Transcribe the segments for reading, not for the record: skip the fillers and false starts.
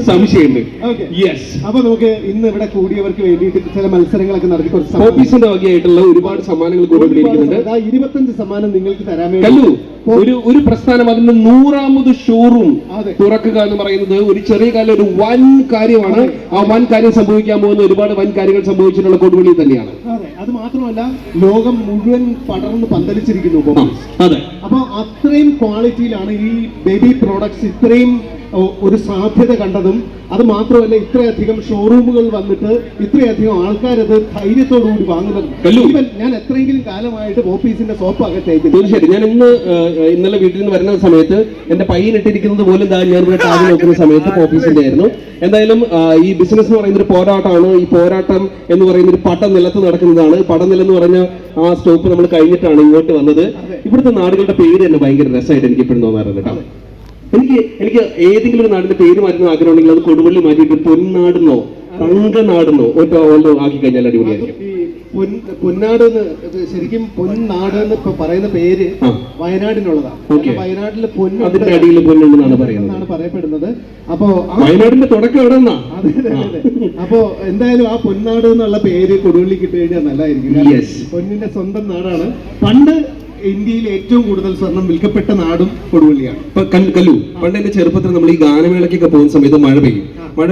സംശയമുണ്ട്. അപ്പൊ നമുക്ക് ഇന്ന് ഇവിടെ കൂടിയവർക്ക് വേണ്ടിയിട്ട് ചില മത്സരങ്ങളൊക്കെ നടത്തി കുറച്ച് ഓഫീസിന്റെ വകയായിട്ടുള്ള ഒരുപാട് സമ്മാനങ്ങൾ കൂടെ 25 സമ്മാനം നിങ്ങൾക്ക് തരാൻ വേണ്ടി കല്ലു ഒരു പ്രസ്ഥാനം അതിന്റെ 100ാമത് ഷോറൂം തുറക്കുക എന്ന് പറയുന്നത് ഒരു ചെറിയ കാലം ഒരു വൻ കാര്യമാണ്. ആ വൻ കാര്യം സംഭവിക്കാൻ പോകുന്ന ഒരുപാട് വൻ കാര്യങ്ങൾ സംഭവിച്ചിട്ടുള്ള കൊടുവള്ളി തന്നെയാണ്. അതെ, അത് മാത്രമല്ല ലോകം മുഴുവൻ പടർന്ന് പന്തലിച്ചിരിക്കുന്നു. അതെ, അപ്പൊ അത്രയും ക്വാളിറ്റിയിലാണ് ഈ ബേബി പ്രോഡക്ട്സ് ഇത്രയും ഒരു സാധ്യത കണ്ടതും അത് മാത്രമല്ല ഇത്രയധികം ഷോറൂമുകൾ വന്നിട്ട് ഇത്രയധികം ആൾക്കാരത് ധൈര്യത്തോടുകൂടി വാങ്ങുന്നത്. ഞാൻ എത്രയെങ്കിലും കാലമായിട്ട് ഓഫീസിന്റെ സോപ്പ് അകത്തേക്ക് തീർച്ചയായിട്ടും ഞാൻ ഇന്നലെ വീട്ടിൽ നിന്ന് വരുന്ന സമയത്ത് എന്റെ പയ്യനിട്ടിരിക്കുന്നത് പോലും ഞാൻ ഇവിടെ ടാഗ് നോക്കുന്ന സമയത്ത് ഓഫീസിന്റെ ആയിരുന്നു. എന്തായാലും ഈ ബിസിനസ് എന്ന് പറയുന്ന ഒരു പോരാട്ടമാണ്. ഈ പോരാട്ടം എന്ന് പറയുന്ന ഒരു പടനിലത്ത് നടക്കുന്നതാണ്. പടനിലം എന്ന് പറഞ്ഞ ആ സ്റ്റോപ്പ് നമ്മൾ കഴിഞ്ഞിട്ടാണ് ഇങ്ങോട്ട് വന്നത്. ഇവിടുത്തെ നാടുകളുടെ പേര് തന്നെ ഭയങ്കര രസമായിട്ട് എനിക്ക് ഇപ്പോഴും തോന്നാറുണ്ട് കേട്ടോ. എനിക്ക് ഏതെങ്കിലും ഒരു നാടിന്റെ പേര് മാറ്റുന്ന ആഗ്രഹം ഉണ്ടെങ്കിൽ അത് കൊടുവള്ളി മാറ്റിയിട്ട് പൊന്നാടെന്നോ തങ്കനാടെന്നോ ഓരോ ആക്കി കഴിഞ്ഞാൽ അടിപൊളിയായിരിക്കും. പൊന്നാട് ശരിക്കും പൊന്നാട് എന്ന് പറയുന്ന പേര് വയനാടിനുള്ളതാണ്. വയനാട്ടിലെ അതിന്റെ അടിയിൽ പൊന്നുണ്ടെന്നാണ് പറയപ്പെടുന്നത്. അപ്പോ വയനാടിന്റെ തുടക്കം എവിടെ നിന്നാ? അപ്പോ എന്തായാലും ആ പൊന്നാട് എന്നുള്ള പേര് കൊടുവള്ളി കിട്ടി കഴിഞ്ഞാൽ നല്ലതായിരിക്കും. പൊന്നിന്റെ സ്വന്തം നാടാണ്. പണ്ട് ഇന്ത്യയിൽ ഏറ്റവും കൂടുതൽ സ്വർണം വിൽക്കപ്പെട്ട നാടും കൊടുവള്ളിയാണ്. കല്ലു, പണ്ട് എന്റെ ചെറുപ്പത്തിൽ നമ്മൾ ഈ ഗാനമേളയ്ക്കൊക്കെ പോകുന്ന സമയത്ത് മഴ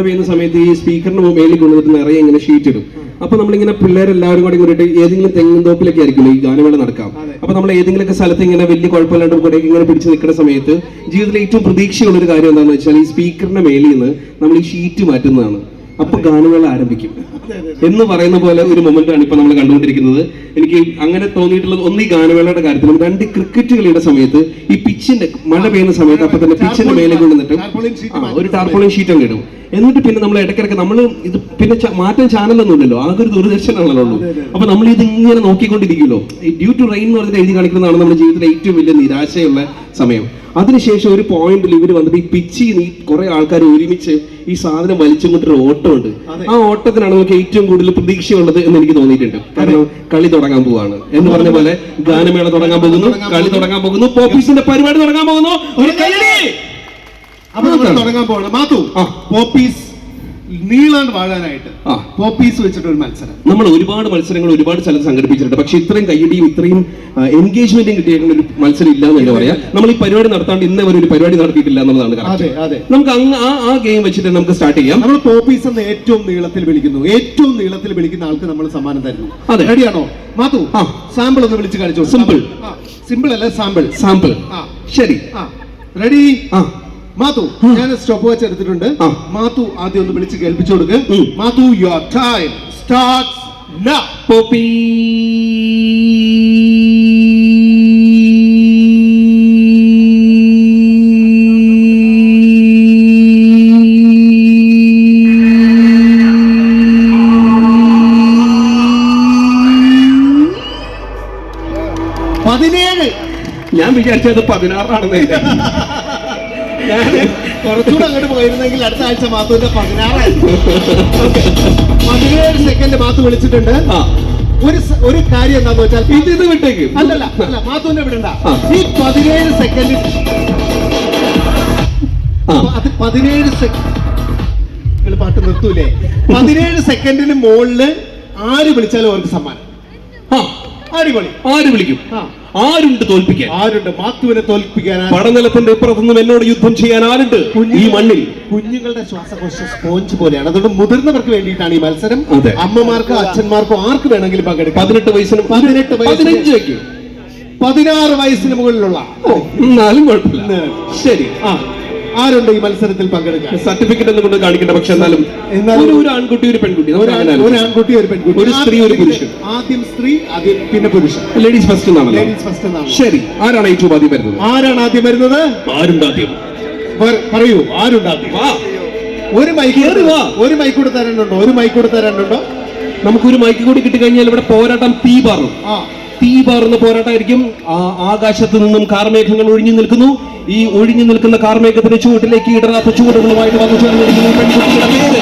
പെയ്യുന്ന സമയത്ത് ഈ സ്പീക്കറിന് മേലിൽ കൊണ്ടുവന്നിട്ട് നിറയെ ഇങ്ങനെ ഷീറ്റ് ഇടും. അപ്പൊ നമ്മളിങ്ങനെ പിള്ളേരെല്ലാവരും കൂടെ കൂടിയിട്ട് ഏതെങ്കിലും തെങ്ങിൻ തോപ്പിലൊക്കെ ആയിരിക്കും ഈ ഗാനമേള നടക്കാം. അപ്പൊ നമ്മൾ ഏതെങ്കിലുമൊക്കെ സ്ഥലത്ത് ഇങ്ങനെ വലിയ കുഴപ്പമില്ലാണ്ട് കൂടെ ഇങ്ങനെ പിടിച്ച് നിൽക്കുന്ന സമയത്ത് ജീവിതത്തിലെ ഏറ്റവും പ്രതീക്ഷയുള്ള ഒരു കാര്യം എന്താണെന്ന് വെച്ചാൽ ഈ സ്പീക്കറിന്റെ മേലിൽ നിന്ന് നമ്മൾ ഈ ഷീറ്റ് മാറ്റുന്നതാണ്. അപ്പൊ ഗാനമേള ആരംഭിക്കും എന്ന് പറയുന്ന പോലെ ഒരു മൊമെന്റ് ആണ് ഇപ്പൊ നമ്മൾ കണ്ടുകൊണ്ടിരിക്കുന്നത്. എനിക്ക് അങ്ങനെ തോന്നിയിട്ടുള്ളത് ഒന്ന് ഈ ഗാനമേളയുടെ കാര്യത്തിലും രണ്ട് ക്രിക്കറ്റ് കളിയുടെ സമയത്ത് ഈ പിച്ചിന്റെ മഴ പെയ്യുന്ന സമയത്ത് അപ്പൊ തന്നെ പിച്ചിന്റെ മേലെ കൊണ്ടുവന്നിട്ട് ഒരു ടാർപോളിൻ ഷീറ്റ് അങ്ങ് ഇടും. എന്നിട്ട് പിന്നെ നമ്മൾ ഇടയ്ക്കിടയ്ക്ക് നമ്മൾ ഇത് പിന്നെ മാറ്റാൻ ചാനലൊന്നും ഇല്ലല്ലോ, ആകെ ഒരു ദൂരദർശനാണല്ലോ ഉള്ളൂ. അപ്പൊ നമ്മൾ ഇത് ഇങ്ങനെ നോക്കിക്കൊണ്ടിരിക്കുമല്ലോ. ഡ്യൂ ടു റെയിൻ എന്ന് പറഞ്ഞിട്ട് എഴുതി കാണിക്കുന്നതാണ് നമ്മുടെ ജീവിതത്തിലെ ഏറ്റവും വലിയ നിരാശയുള്ള സമയം. അതിനുശേഷം ഒരു പോയിന്റിൽ ഇവർ വന്നിട്ട് ഈ പിച്ചിൽ ഈ കുറെ ആൾക്കാർ ഒരുമിച്ച് ഈ സാധനം വലിച്ചും കൊണ്ടൊരു ഓട്ടമുണ്ട്. ആ ഓട്ടത്തിനാണ് നമുക്ക് ഏറ്റവും കൂടുതൽ പ്രതീക്ഷയുള്ളത് എന്ന് എനിക്ക് തോന്നിയിട്ടുണ്ട്. കാരണം കളി തുടങ്ങാൻ പോവാണ് എന്ന് പറഞ്ഞ പോലെ ഗാനമേള തുടങ്ങാൻ പോകുന്നു, കളി തുടങ്ങാൻ പോകുന്നു, പോപ്പീസിന്റെ പരിപാടി തുടങ്ങാൻ പോകുന്നു. തുടങ്ങാൻ പോവാണ് മാത്തു. പോപ്പീസ് നീളാണ്ട് വാഴാനായിട്ട് പോപ്പീസ് വെച്ചിട്ട് ഒരു മത്സരം. നമ്മൾ ഒരുപാട് മത്സരങ്ങൾ ഒരുപാട് സ്ഥലത്ത് സംഘടിപ്പിച്ചിട്ടുണ്ട്. പക്ഷെ ഇത്രയും കയ്യടിയും ഇത്രയും എൻഗേജ്മെന്റും കിട്ടിയേക്കുന്ന ഒരു മത്സരം ഇല്ല എന്ന് തന്നെ പറയാം. നമ്മൾ ഈ പരിപാടി നടത്താണ്ട് ഇന്നേ ഒരു പരിപാടി നടത്തിയിട്ടില്ല എന്നുള്ളതാണ്. നമുക്ക് ആ ഗെയിം വെച്ചിട്ട് നമുക്ക് സ്റ്റാർട്ട് ചെയ്യാം. നമ്മൾ പോപ്പീസ് എന്ന് ഏറ്റവും നീളത്തിൽ വിളിക്കുന്ന ആൾക്ക് നമ്മൾ സമ്മാനം തരുന്നു. റെഡിയാണോ മാത്തു? സാമ്പിൾ ഒന്ന് വിളിച്ച് കാണിച്ചോ. സിമ്പിൾ അല്ല, സാമ്പിൾ. ശരി, റെഡി മാത്തു? ഞാൻ സ്റ്റോപ്പ് വാച്ച് എടുത്തിട്ടുണ്ട്. മാത്തു ആദ്യം ഒന്ന് വിളിച്ച് കേൾപ്പിച്ചു കൊടുക്ക്. Mathu, your time starts now. Poppy ഞാൻ വിചാരിച്ചത് 16 ഞാൻ കുറച്ചുകൂടെ അങ്ങോട്ട് പോയിരുന്നെങ്കിൽ അടുത്ത ആഴ്ച മാത്തുവിന്റെ 17 സെക്കൻഡ് മാത്തു വിളിച്ചിട്ടുണ്ട്. ഒരു കാര്യം എന്താന്ന് വെച്ചാൽ ഇത് വിട്ടേക്ക്. അല്ല മാത്തുവിനെ വിടണ്ട. ഈ 17 സെക്കൻഡ് 17 സെക്കൻഡ് പാട്ട് നിർത്തൂലേ? 17 സെക്കൻഡിന് മുകളില് ആര് വിളിച്ചാലും അവർക്ക് സമ്മാനം. അടിപൊളി. ആര് വിളിക്കും? ആരുണ്ട് തോൽപ്പിക്കാൻ? ആരുണ്ട് മാത്തുവിനെ തോൽപ്പിക്കാൻ? പടനിലത്തിന്റെ ഇപ്പുറത്തുനിന്നും എന്നോട് യുദ്ധം ചെയ്യാൻ ആരുണ്ട് ഈ മണ്ണിൽ? കുഞ്ഞുങ്ങളുടെ ശ്വാസകോശ സ്പോഞ്ച് പോലെയാണ്. അതുകൊണ്ട് മുതിർന്നവർക്ക് വേണ്ടിയിട്ടാണ് ഈ മത്സരം. അമ്മമാർക്കോ അച്ഛന്മാർക്കോ ആർക്ക് വേണമെങ്കിലും പങ്കെടുക്കാം. 18 വയസ്സിനും 16 വയസ്സിന് മുകളിലുള്ള എന്നാലും കുഴപ്പമില്ല. ശരി, ആരുണ്ട് ഈ മത്സരത്തിൽ പങ്കെടുക്കാൻ? സർട്ടിഫിക്കറ്റ് ഒന്നും കൊണ്ട് കാണിക്കണ്ട. പക്ഷെ എന്നാലും ഒരു ആൺകുട്ടി ഒരു പെൺകുട്ടി, ഒരു ആൺകുട്ടി ഒരു പെൺകുട്ടി, ഒരു സ്ത്രീ ഒരു പുരുഷൻ. ആദ്യം സ്ത്രീ, ആദ്യം പിന്നെ പുരുഷൻ. ലേഡീസ് ഫസ്റ്റ് എന്നാണ്. ശരി, ആരാണ് ഏറ്റവും ആദ്യം വരുന്നത്? ആരാണ് ആദ്യം വരുന്നത്? ആരുണ്ട് ആദ്യം? പറയൂ, ആരുണ്ട് ആദ്യം? ഒരു മൈക്ക് കൊടുത്തരാനുണ്ടോ? നമുക്കൊരു മൈക്ക് കൂടി കിട്ടിക്കഴിഞ്ഞാൽ ഇവിടെ പോരാട്ടം തീ പാറുന്ന പോരാട്ടമായിരിക്കും. ആകാശത്ത് നിന്നും കാർമേഘങ്ങൾ ഒഴിഞ്ഞു നിൽക്കുന്നു. ഈ ഒഴിഞ്ഞു നിൽക്കുന്ന കാർമേഘത്തിന്റെ ചുവട്ടിലേക്ക് ഇടറാത്ത ചുവടുകളുമായിട്ട് വന്നു ചേർന്നിരിക്കുന്നു പെൺകുട്ടിയുടെ പേര്.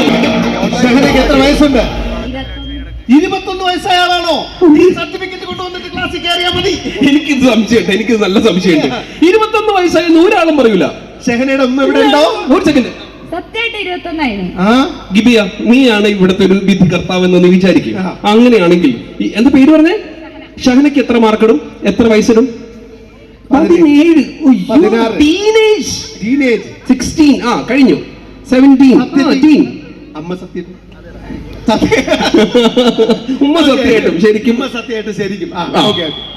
എത്ര വയസ്സുണ്ട്? 21 വയസ്സായ ആളാണോ? ഈ സർട്ടിഫിക്കറ്റ് കൊണ്ടുവന്നിട്ട് ക്ലാസ്സിൽ കയറിയാൽ മതി. എനിക്കിത് സംശയമുണ്ട്, എനിക്കിത് നല്ല സംശയമുണ്ട്. 21 വയസ്സായെന്ന് ഒരാളും പറയൂല. ഷെഹനയുടെ ഒന്നും ഇവിടെ ഉണ്ടോ? ഒരു സെക്കൻഡ്, സത്യമായിട്ട് 21 ആ ഗിബിയ, നീയാണ് ഇവിടുത്തെ ഒരു വിധി കർത്താവ് എന്ന് നീ വിചാരിക്കും. ആ. അങ്ങനെയാണെങ്കിൽ എന്താ പേര് പറഞ്ഞേ? ഷഹനയ്ക്ക് എത്ര മാർക്കിടും? എത്ര വയസ്സിടും? 17. 16. ടീനേജ്. ടീനേജ് 16. ആ കഴിഞ്ഞു. 17. teen. അമ്മ സത്യം ഉമ്മ സത്യമായിട്ടും ശരിക്കും. ഉമ്മ സത്യമായിട്ട് ശരിക്കും.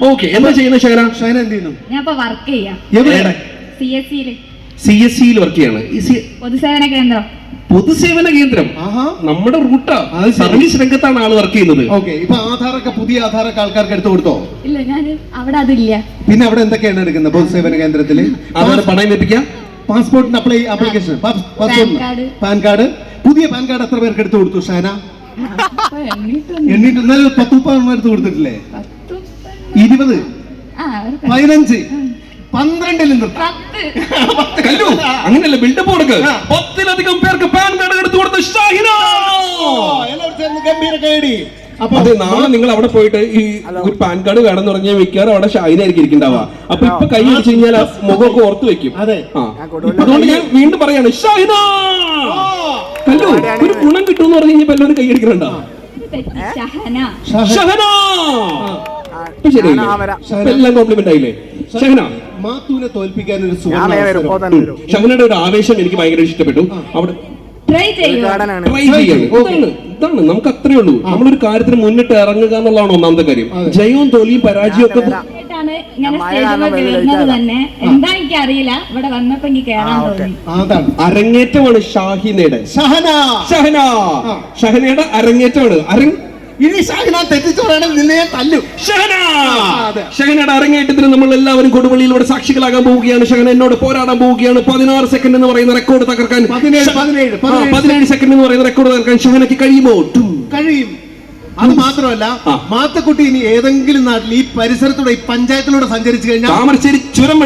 ഓക്കെ, എന്താ ചെയ്യുന്നത് ഷഹന? ഷഹന എന്ത് ചെയ്യുന്നു? ഞാൻ ഇപ്പൊ വർക്ക് ചെയ്യാം എവിടെ? CSC-യില് CSC-യിൽ വർക്ക് ചെയ്യാണ്. പൊതുസേവന കേന്ദ്രം. പൊതുസേവന കേന്ദ്രം ആഹാ. നമ്മുടെ റൂട്ടാ. അത് ശരി. സർവീസ് രംഗത്താണ് ആള് വർക്ക് ചെയ്യുന്നത്. ഓക്കെ, ഇപ്പൊ ആധാറൊക്കെ പുതിയ ആധാറൊക്കെ ആൾക്കാർക്ക് എടുത്തു കൊടുത്തോ? ഇല്ല, ഞാൻ അവിടെ അതില്ല. പിന്നെ അവിടെ എന്തൊക്കെയാണ് എടുക്കുന്നത് പൊതുസേവന കേന്ദ്രത്തില്? അതാണ് പണയം വെപ്പിക്കാം. പാസ്പോർട്ടിന് ആപ്ലിക്കേഷൻ, പാൻ കാർഡ്. പുതിയ പാൻ കാർഡ് എത്ര പേർക്ക് എടുത്തു കൊടുത്തു ഷഹന? അപ്പൊ എണ്ണീട്ടൊന്നും. എണ്ണീട്ട് എന്നാലും 10-30 എടുത്ത് കൊടുത്തിട്ടില്ലേ? 10, 20, ആ, ഒരു 15, 12 നിർത്താം. 10. കല്ലു, അങ്ങനെയല്ല, ബിൽഡപ്പ് കൊടുക്ക്. 10-ലധികം പേർക്ക് പാൻ കാർഡ് എടുത്തു കൊടുത്ത ഷാഹിന. എല്ലാവരും ചേർന്ന് ഗംഭീര കൈയടി. അപ്പൊ അതെ, നാളെ നിങ്ങൾ അവിടെ പോയിട്ട് ഈ ഒരു പാൻ കാർഡ് വേണമെന്ന് പറഞ്ഞാൽ മിക്കവാറും അവിടെ ഷാഹിനായിരിക്കും ഇരിക്കണ്ടാവുക. അപ്പൊ ഇപ്പൊ കൈ അടിച്ചു കഴിഞ്ഞാൽ ആ മുഖമൊക്കെ ഓർത്ത് വെക്കും. അതെ. ആ, അതുകൊണ്ട് ഞാൻ വീണ്ടും പറയാണ്, ഷാഹിന. കല്ലു, ഒരു ഗുണം കിട്ടുമെന്ന് പറഞ്ഞു കഴിഞ്ഞാൽ എല്ലാവരും കൈ അടിക്കണുണ്ടോ? ഷഹന. ഷഹന. ഇപ്പൊ ശരിയല്ലേ? ഇപ്പൊ എല്ലാം കോംപ്ലിമെന്റ് ആയില്ലേ? ഷഹന, മാത്തൂനെ തോൽപ്പിക്കാൻ ഒരു സുവർണ്ണ ഷഹനയുടെ ഒരു ആവേശം എനിക്ക് ഭയങ്കര ഇഷ്ടപ്പെട്ടു. അവിടെ ട്രൈ ചെയ്യൂ. ട്രൈ ചെയ്യാണ്. ഇതാണ് നമുക്ക് അത്രേ ഉള്ളൂ. നമ്മളൊരു കാര്യത്തിന് മുന്നിട്ട് ഇറങ്ങുക എന്നുള്ളതാണ് ഒന്നാമത്തെ കാര്യം. ജയവും തോൽവിയും പരാജയവും ഒക്കെ ാണ് ഇങ്ങനെ സ്റ്റേജിൽ കയറുന്നത് തന്നെ. എന്താ എനിക്ക് അറിയില്ല, ഇവിടെ വന്നപ്പോ എനിക്ക് കേറാൻ തോന്നി. അതാണ് അരങ്ങേറ്റമാണ് ഷാഹിനയുടെ. ഷഹന. ഷഹന, ഷഹനയുടെ അരങ്ങേറ്റമാണ്. ഇനി ഷഹന തെറ്റിച്ചോറാണെങ്കിൽ നിന്നെ ഞാൻ തല്ലും. ഷഹന. അതെ. ഷഹനയുടെ അരങ്ങേറ്റത്തിന് നമ്മൾ എല്ലാവരും കൊടുവള്ളിയിലൂടെ സാക്ഷികളാകാൻ പോവുകയാണ്. ഷഹന എന്നോട് പോരാടാൻ പോവുകയാണ്. 16 സെക്കൻഡ് എന്ന് പറയുന്ന റെക്കോർഡ് തകർക്കാൻ. 17 സെക്കൻഡ് എന്ന് പറയുന്ന റെക്കോർഡ് തകർക്കാൻ ഷഹനയ്ക്ക് കഴിയുമോ? കഴിയും. അത് മാത്രമല്ല, മാത്തക്കുട്ടി ഇനി ഏതെങ്കിലും നാട്ടിൽ ഈ പരിസരത്തൂടെ ഈ പഞ്ചായത്തിലൂടെ സഞ്ചരിച്ചു കഴിഞ്ഞാൽ, താമരശ്ശേരി ചുരം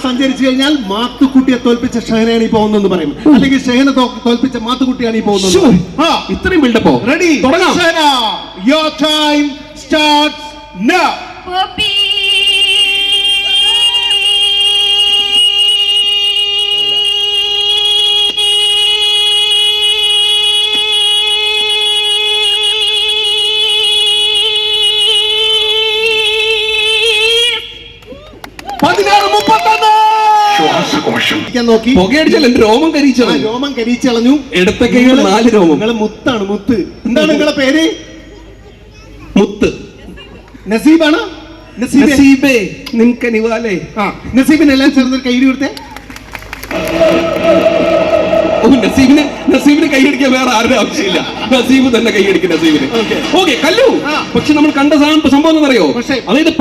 സഞ്ചരിച്ചു കഴിഞ്ഞാൽ മാത്തുക്കുട്ടിയെ തോൽപ്പിച്ച ഷഹനയാണ് ഈ പോകുന്നതെന്ന് പറയും. അല്ലെങ്കിൽ ഷഹന തോൽപ്പിച്ച മാത്തുക്കുട്ടിയാണ് ഈ പോകുന്നത്. ഇത്രയും ബിൽഡപ്പോ? റെഡി, തുടങ്ങാം. Shahana, your time starts now. Poppy. നോക്കി പുകയടിച്ചാൽ എന്റെ രോമം കരിച്ചളഞ്ഞു. രോമം കരിച്ചളഞ്ഞു. ഇടത്ത കൈകൾ 4 രോമം. നിങ്ങള് മുത്താണ്, മുത്ത്. എന്താണ് നിങ്ങളെ പേര്? മുത്ത്. നസീബാണ്. നസീബേ നിൻക്ക് നിവാലേ. നസീബിന് എല്ലാം ചേർന്ന് കൈ കൊടുത്തേ. നസീബിന് കൈയടിക്കാൻ വേറെ ആരുടെ ആവശ്യമില്ല. നസീബ് തന്നെ കൈയടിക്കും നസീബിന്. ഓക്കെ കല്ലു, പക്ഷെ നമ്മൾ കണ്ട സംഭവം എന്നറിയോ? അതായത്